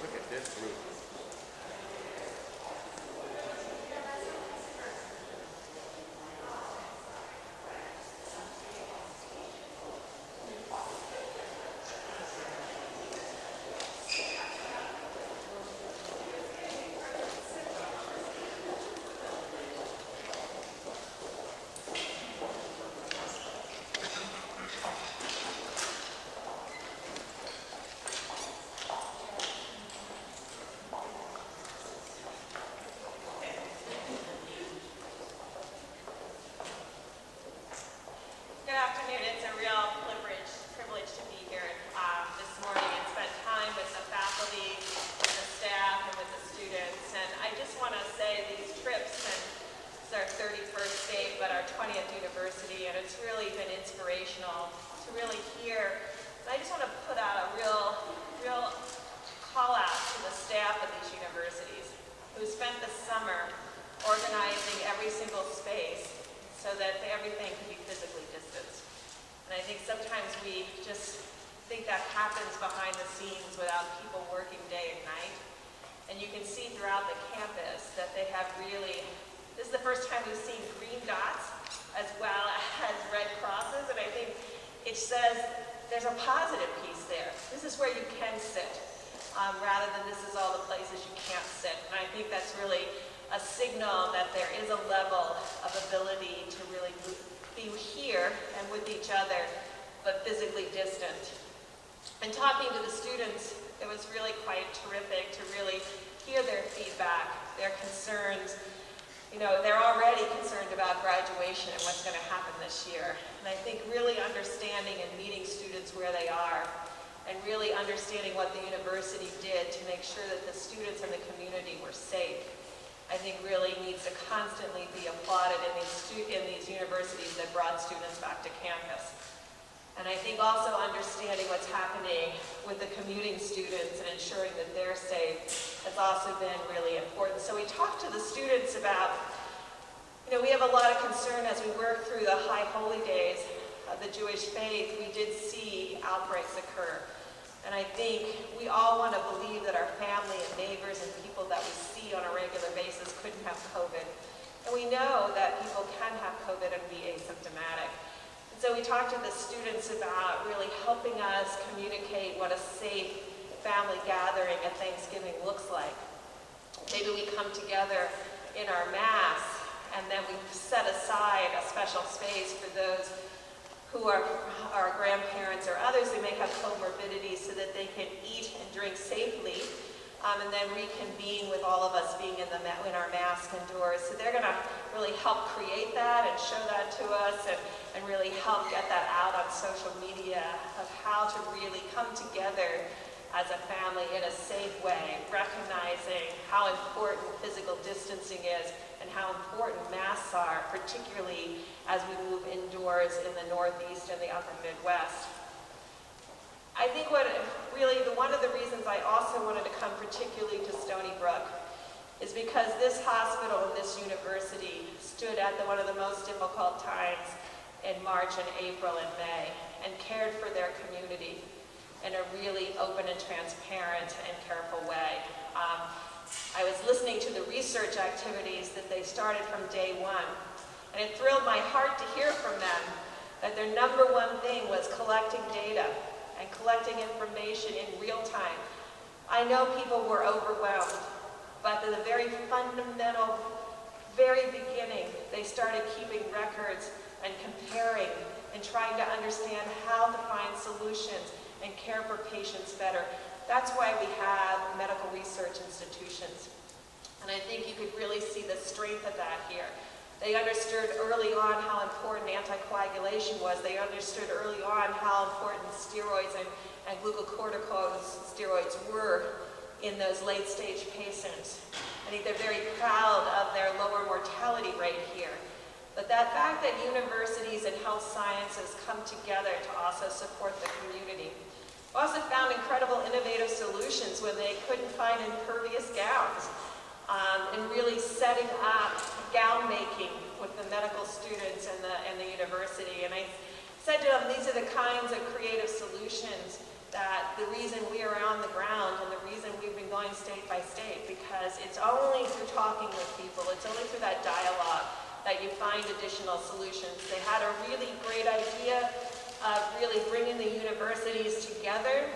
Look at this group. Good afternoon. It's a real privilege to be here this morning and spend time with the faculty, with the staff, and with the students. And I just want to say these trips, and it's our 31st state, but our 20th university, and it's really been inspirational to really hear. And I just want to put out a real call out to the staff of these universities who spent the summer organizing every single space so that everything can be physically distanced. And I think sometimes we just think that happens behind the scenes without people working day and night. And you can see throughout the campus that they have really, this is the first time we've seen green dots as well as red crosses, and I think it says there's a positive piece there. This is where you can sit, rather than this is all the places you can't sit. And I think that's really a signal that there is a level of ability to really be here and with each other, but physically distant. And talking to the students, it was really quite terrific to really hear their feedback, their concerns. You know, they're already concerned about graduation and what's going to happen this year. And I think really understanding and meeting students where they are, and really understanding what the university did to make sure that the students and the community were safe, I think really needs to constantly be applauded in these universities that brought students back to campus. And I think also understanding what's happening with the commuting students and ensuring that they're safe has also been really important. So we talked to the students about, you know, we have a lot of concern as we work through the high holy days of the Jewish faith. We did see outbreaks occur. And I think we all want to believe that our family and neighbors and people that we see on a regular basis couldn't have COVID. And we know that people can have COVID and be asymptomatic. And so we talked to the students about really helping us communicate what a safe family gathering at Thanksgiving looks like. Maybe we come together in our Mass, and then we set aside a special space for those who are our grandparents or others who may have comorbidities so that they can eat and drink safely, and then reconvene with all of us being in our mask indoors. So they're going to really help create that and show that to us, and really help get that out on social media of how to really come together as a family in a safe way, recognizing how important physical distancing is and how important masks are, particularly as we move indoors in the Northeast and the Upper Midwest. I think one of the reasons I also wanted to come particularly to Stony Brook is because this hospital and this university stood at one of the most difficult times in March and April and May and cared for their community in a really open and transparent and careful way. I was listening to the research activities that they started from day one, and it thrilled my heart to hear from them that their number one thing was collecting data and collecting information in real time. I know people were overwhelmed, but at the very fundamental, very beginning, they started keeping records and comparing and trying to understand how to find solutions and care for patients better. That's why we have medical research institutions. And I think you could really see the strength of that here. They understood early on how important anticoagulation was. They understood early on how important steroids and glucocorticosteroids were in those late-stage patients. I think they're very proud of their lower mortality rate here. But that fact that universities and health sciences come together to also support the community. Also found incredible innovative solutions when they couldn't find impervious gowns, and really setting up gown making with the medical students and the university. And I said to them, these are the kinds of creative solutions that the reason we are on the ground and the reason we've been going state by state, because it's only through talking with people, it's only through that dialogue that you find additional solutions. They had a really great idea of really bringing the universities together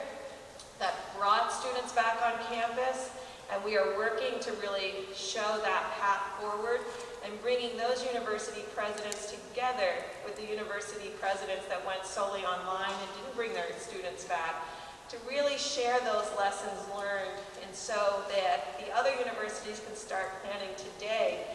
that brought students back on campus, and we are working to really show that path forward and bringing those university presidents together with the university presidents that went solely online and didn't bring their students back, to really share those lessons learned, and so that the other universities can start planning today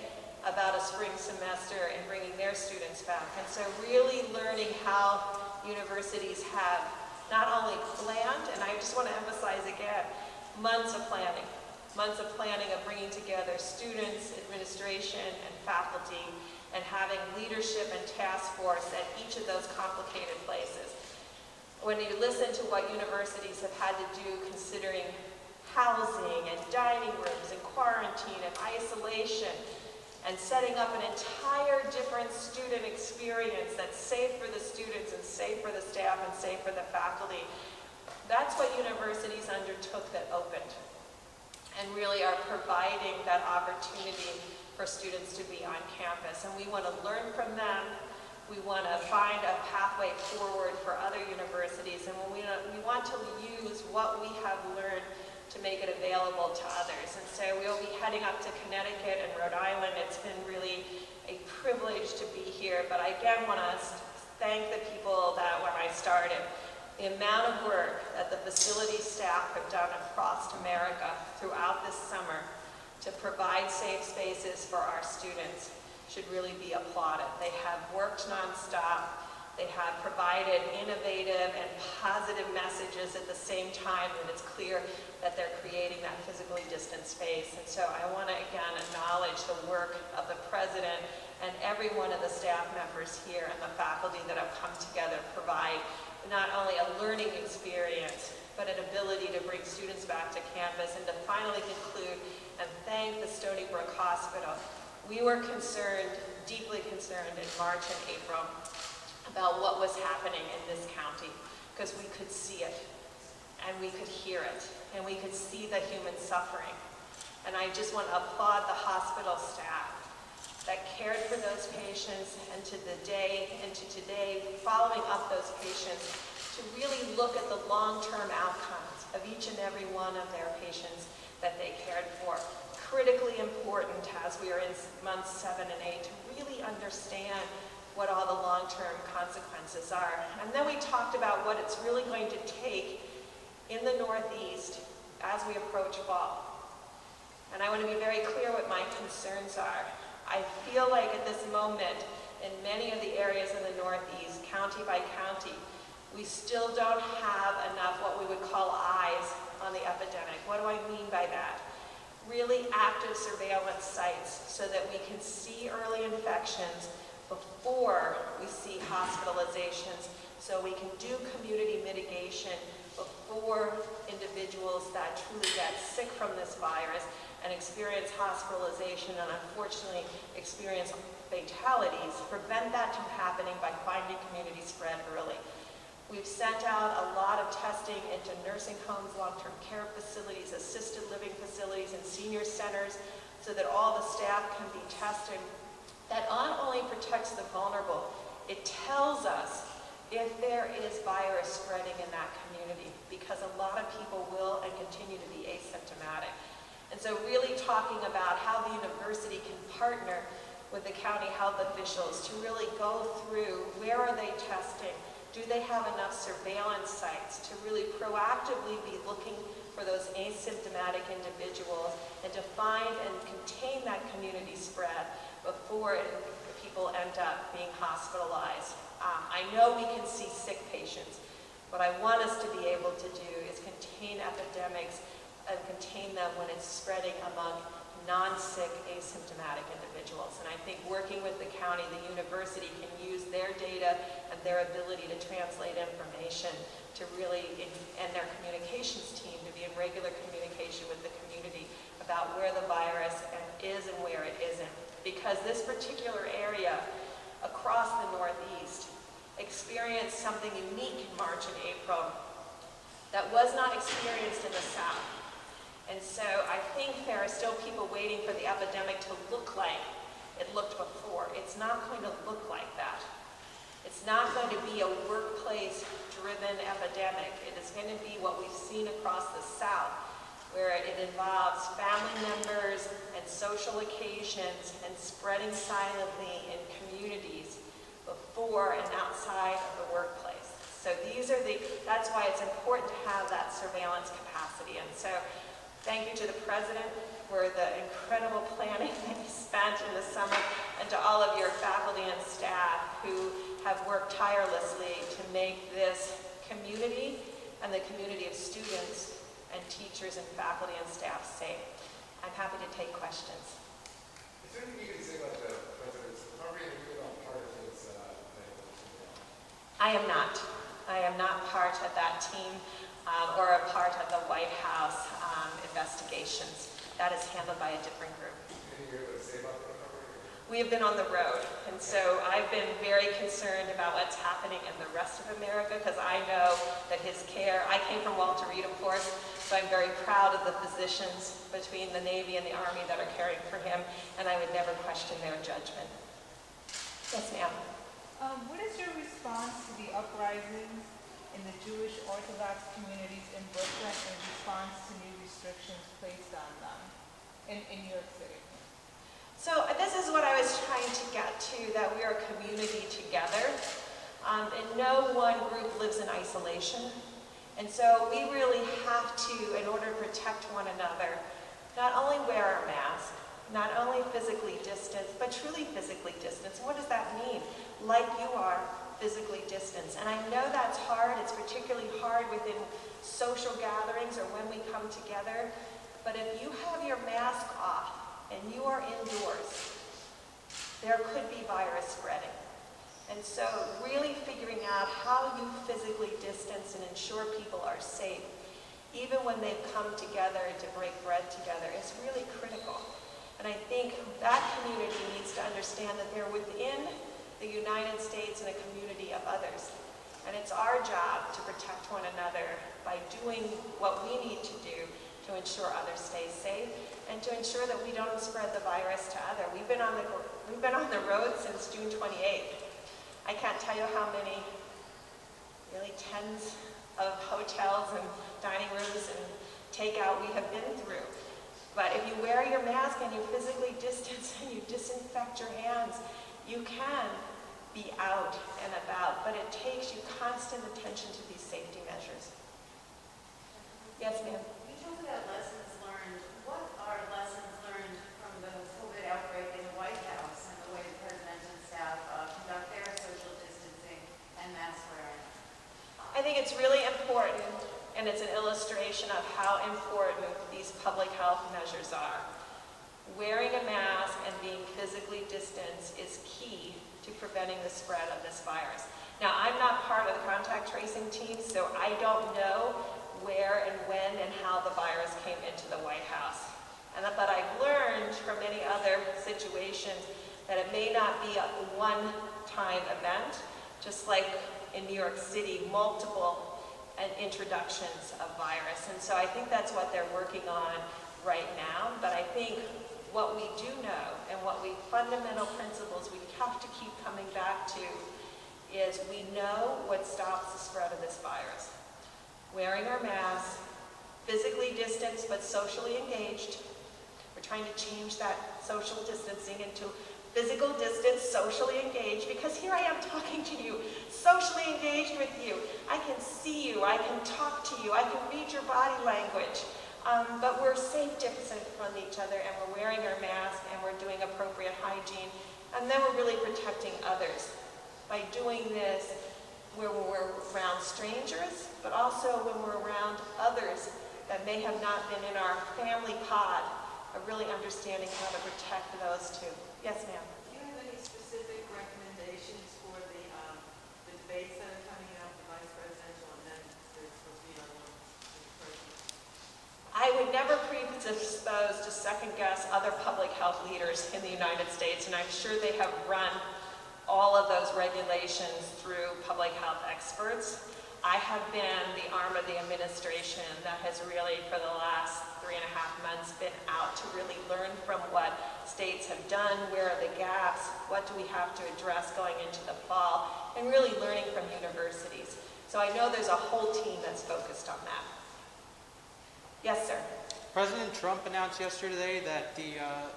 about a spring semester and bringing their students back. And so really learning how universities have not only planned, and I just want to emphasize again, months of planning of bringing together students, administration, and faculty, and having leadership and task force at each of those complicated places. When you listen to what universities have had to do considering housing and dining rooms and quarantine and isolation, and setting up an entire different student experience that's safe for the students and safe for the staff and safe for the faculty. That's what universities undertook that opened, and really are providing that opportunity for students to be on campus. And we want to learn from them. We want to find a pathway forward for other universities, and we want to use what we have learned to make it available to others. And so we'll be heading up to Connecticut and Rhode Island. It's been really a privilege to be here, but I again want to thank the people that when I started, the amount of work that the facility staff have done across America throughout this summer to provide safe spaces for our students should really be applauded. They have worked nonstop. They have provided innovative and positive messages at the same time that it's clear that they're creating that physically distant space. And so I want to again acknowledge the work of the president and every one of the staff members here and the faculty that have come together to provide not only a learning experience, but an ability to bring students back to campus. And to finally conclude and thank the Stony Brook Hospital. We were concerned, deeply concerned in March and April about what was happening in this county, because we could see it, and we could hear it, and we could see the human suffering. And I just want to applaud the hospital staff that cared for those patients, and to today, following up those patients to really look at the long-term outcomes of each and every one of their patients that they cared for. Critically important as we are in months 7 and 8 to really understand what all the long-term consequences are. And then we talked about what it's really going to take in the Northeast as we approach fall. And I want to be very clear what my concerns are. I feel like at this moment, in many of the areas in the Northeast, county by county, we still don't have enough what we would call eyes on the epidemic. What do I mean by that? Really active surveillance sites so that we can see early infections before we see hospitalizations, so we can do community mitigation before individuals that truly get sick from this virus and experience hospitalization and unfortunately experience fatalities, prevent that from happening by finding community spread early. We've sent out a lot of testing into nursing homes, long-term care facilities, assisted living facilities, and senior centers so that all the staff can be tested. That not only protects the vulnerable, it tells us if there is virus spreading in that community, because a lot of people will and continue to be asymptomatic. And so really talking about how the university can partner with the county health officials to really go through where are they testing, do they have enough surveillance sites to really proactively be looking for those asymptomatic individuals and to find and contain that community spread before people end up being hospitalized. I know we can see sick patients. What I want us to be able to do is contain epidemics and contain them when it's spreading among non-sick, asymptomatic individuals. And I think working with the county, the university can use their data and their ability to translate information to really, and their communications team to be in regular communication with the community about where the virus is and where it isn't. Because this particular area across the Northeast experienced something unique in March and April that was not experienced in the South. And so I think there are still people waiting for the epidemic to look like it looked before. It's not going to look like that. It's not going to be a workplace-driven epidemic. It is going to be what we've seen across the South, where it involves family members and social occasions and spreading silently in communities before and outside of the workplace. So that's why it's important to have that surveillance capacity. And so thank you to the President for the incredible planning that he spent in the summer, and to all of your faculty and staff who have worked tirelessly to make this community and the community of students and teachers and faculty and staff safe. I'm happy to take questions. Is there anything you can say about the President's recovery? Have you been on part of his medical team? I am not. I am not part of that team or a part of the White House investigations. That is handled by a different group. Anything you're able to say about the recovery? We have been on the road, and so I've been very concerned about what's happening in the rest of America, because I know that his care, I came from Walter Reed, of course, so I'm very proud of the physicians between the Navy and the Army that are caring for him, and I would never question their judgment. Yes, ma'am. What is your response to the uprisings in the Jewish Orthodox communities in Brooklyn in response to new restrictions placed on them in New York City? So this is what I was trying to get to, that we are a community together, and no one group lives in isolation. And so we really have to, in order to protect one another, not only wear our mask, not only physically distance, but truly physically distance. What does that mean? Like you are, physically distance. And I know that's hard. It's particularly hard within social gatherings or when we come together. But if you have your mask off and you are indoors, there could be virus spreading. And so really figuring out how you physically distance and ensure people are safe, even when they've come together to break bread together, is really critical. And I think that community needs to understand that they're within the United States and a community of others. And it's our job to protect one another by doing what we need to do to ensure others stay safe and to ensure that we don't spread the virus to others. We've been on the road since June 28th. I can't tell you how many, really tens of hotels and dining rooms and takeout we have been through. But if you wear your mask and you physically distance and you disinfect your hands, you can be out and about, but it takes you constant attention to these safety measures. Yes, ma'am. You talked about lessons learned. What are lessons learned from the COVID outbreak in the White House and the way the President and staff conduct their social distancing and mask wearing? I think it's really important, and it's an illustration of how important these public health measures are. Wearing a mask and being physically distanced is key to preventing the spread of this virus. Now, I'm not part of the contact tracing team, so I don't know where and when and how the virus came into the White House. But I've learned from many other situations that it may not be a one-time event, just like in New York City, multiple introductions of virus. And so I think that's what they're working on right now. But I think what we do know and what fundamental principles we have to keep coming back to is we know what stops the spread of this virus. Wearing our masks, physically distanced but socially engaged. We're trying to change that social distancing into physical distance, socially engaged, because here I am talking to you, socially engaged with you. I can see you, I can talk to you, I can read your body language. But we're safe distance from each other, and we're wearing our mask, and we're doing appropriate hygiene, and then we're really protecting others by doing this where we're around strangers, but also when we're around others that may have not been in our family pod of really understanding how to protect those two. Yes, ma'am. Do you have any specific recommendations for the debates that are coming up, the vice presidential, and then there's supposed to be another one with the president? I would never predispose to second guess other public health leaders in the United States, and I'm sure they have run all of those regulations through public health experts. I have been the arm of the administration that has really, for the last 3.5 months, been out to really learn from what states have done, where are the gaps, what do we have to address going into the fall, and really learning from universities. So I know there's a whole team that's focused on that. Yes, sir. President Trump announced yesterday that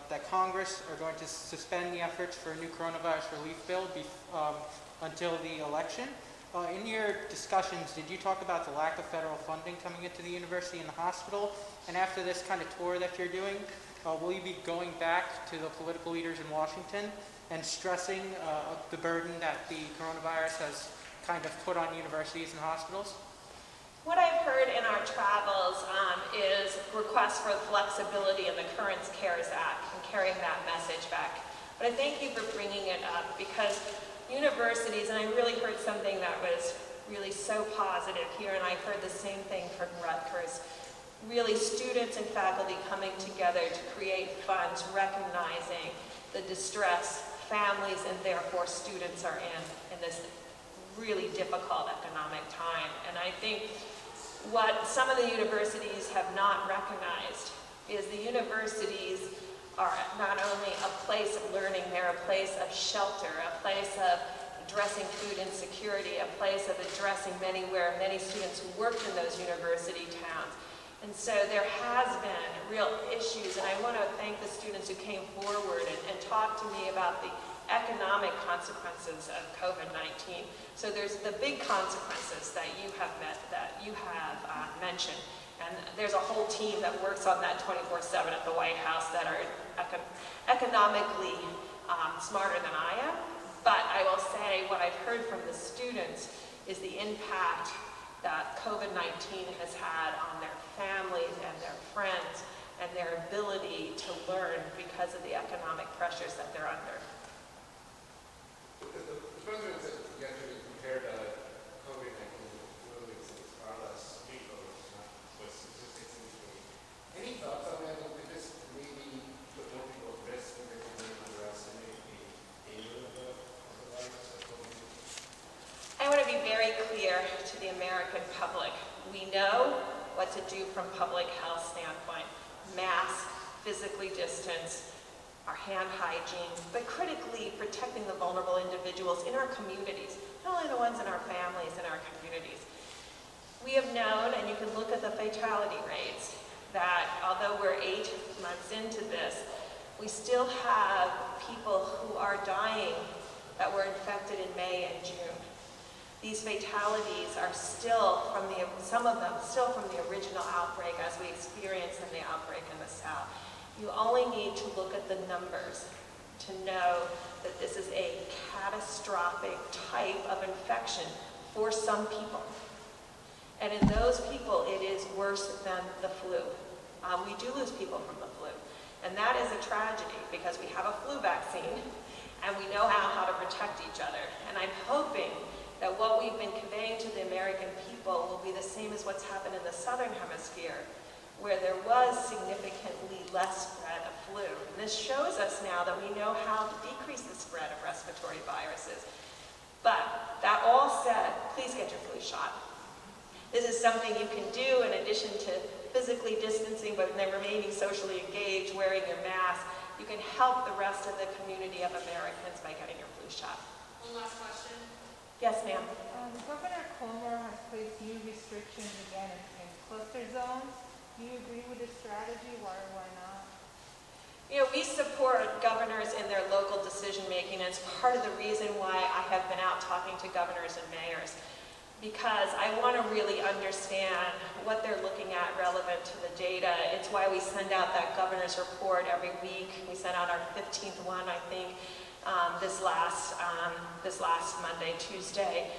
that Congress are going to suspend the efforts for a new coronavirus relief bill until the election. In your discussions, did you talk about the lack of federal funding coming into the university and the hospital? And after this kind of tour that you're doing, will you be going back to the political leaders in Washington and stressing the burden that the coronavirus has kind of put on universities and hospitals? What I've heard in our travels is requests for flexibility in the current CARES Act and carrying that message back. But I thank you for bringing it up, because universities, and I really heard something that was really so positive here, and I heard the same thing from Rutgers, really students and faculty coming together to create funds recognizing the distress families and therefore students are in this really difficult economic time. And I think what some of the universities have not recognized is the universities are not only a place of learning, they're a place of shelter, a place of addressing food insecurity, a place of addressing many students who worked in those university towns. And so there has been real issues, and I want to thank the students who came forward and talked to me about the economic consequences of COVID-19. So there's the big consequences that you have mentioned, and there's a whole team that works on that 24/7 at the White House that are economically smarter than I am. But I will say what I've heard from the students is the impact that COVID-19 has had on their families and their friends and their ability to learn because of the economic pressures that they're under. The president said yesterday compared COVID-19 with flu, it's far less lethal, it's not what statistics indicate. Any thoughts on that? Could this maybe put more people at risk when they're going to underestimate the danger of the virus? I want to be very clear to the American public. We know what to do from public health standpoint. Mask, physically distance, our hand hygiene, but critically protecting the vulnerable individuals in our communities, not only the ones in our families, in our communities. We have known, and you can look at the fatality rates, that although we're 8 months into this, we still have people who are dying that were infected in May and June. These fatalities are still some of them still from the original outbreak as we experienced in the outbreak in the South. You only need to look at the numbers to know that this is a catastrophic type of infection for some people. And in those people, it is worse than the flu. We do lose people from the flu. And that is a tragedy because we have a flu vaccine and we know how to protect each other. And I'm hoping that what we've been conveying to the American people will be the same as what's happened in the Southern Hemisphere, where there was significantly less spread of flu. And this shows us now that we know how to decrease the spread of respiratory viruses. But that all said, please get your flu shot. This is something you can do in addition to physically distancing, but then remaining socially engaged, wearing your mask. You can help the rest of the community of Americans by getting your flu shot. One last question. Yes, ma'am. Governor Cuomo has placed new restrictions again in cluster zones. Do you agree with this strategy? Why or why not? You know, we support governors in their local decision making, and it's part of the reason why I have been out talking to governors and mayors, because I want to really understand what they're looking at relevant to the data. It's why we send out that governor's report every week. We sent out our 15th one, I think, this last Monday, Tuesday.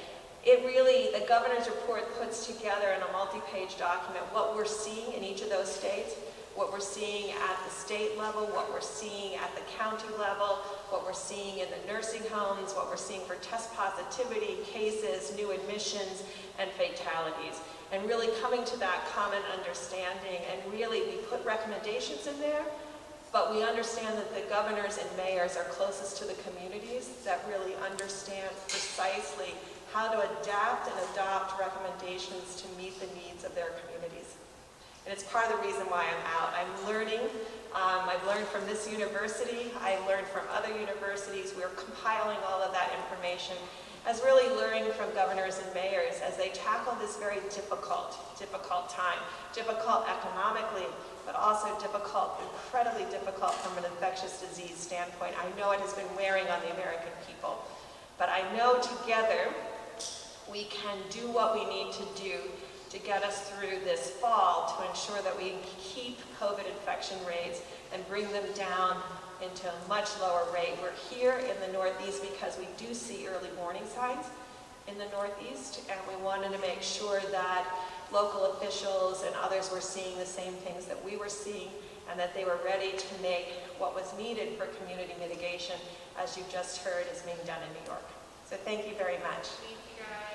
The governor's report puts together in a multi-page document what we're seeing in each of those states, what we're seeing at the state level, what we're seeing at the county level, what we're seeing in the nursing homes, what we're seeing for test positivity, cases, new admissions, and fatalities. And really coming to that common understanding, and really we put recommendations in there, but we understand that the governors and mayors are closest to the communities that really understand precisely how to adapt and adopt recommendations to meet the needs of their communities. And it's part of the reason why I'm out. I'm learning. I've learned from this university. I learned from other universities. We're compiling all of that information as really learning from governors and mayors as they tackle this very difficult time. Difficult economically, but also difficult, incredibly difficult from an infectious disease standpoint. I know it has been wearing on the American people, but I know together we can do what we need to do to get us through this fall to ensure that we keep COVID infection rates and bring them down into a much lower rate. We're here in the Northeast because we do see early warning signs in the Northeast, and we wanted to make sure that local officials and others were seeing the same things that we were seeing, and that they were ready to make what was needed for community mitigation, as you just heard, is being done in New York. So thank you very much. Thank you, guys.